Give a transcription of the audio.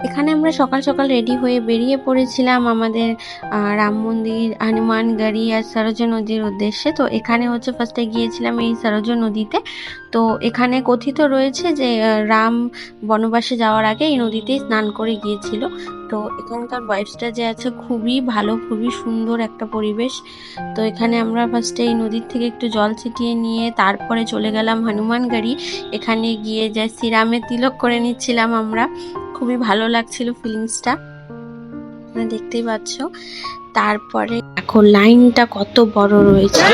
এখানে আমরা সকাল সকাল রেডি হয়ে বেরিয়ে পড়েছিলাম আমাদের রাম মন্দির, হনুমানগড়ি আর সরোজ নদীর উদ্দেশ্যে। তো এখানে হচ্ছে ফার্স্টে গিয়েছিলাম এই সরোজ নদীতে। তো এখানে কথিত রয়েছে যে রাম বনবাসে যাওয়ার আগে এই নদীতেই স্নান করে গিয়েছিল। তো এখানকার ভাইবসটা যে আছে খুবই ভালো, খুবই সুন্দর একটা পরিবেশ। তো এখানে আমরা ফার্স্টে এই নদীর থেকে একটু জল ছিটিয়ে নিয়ে তারপরে চলে গেলাম হনুমানগড়ি। এখানে গিয়ে যে শ্রীরামের তিলক করে নিচ্ছিলাম আমরা। খুবই ভালো লাগছিল ফিলিংসটা, দেখতেই পাচ্ছ। তারপরে দেখো লাইনটা কত বড় রয়েছে।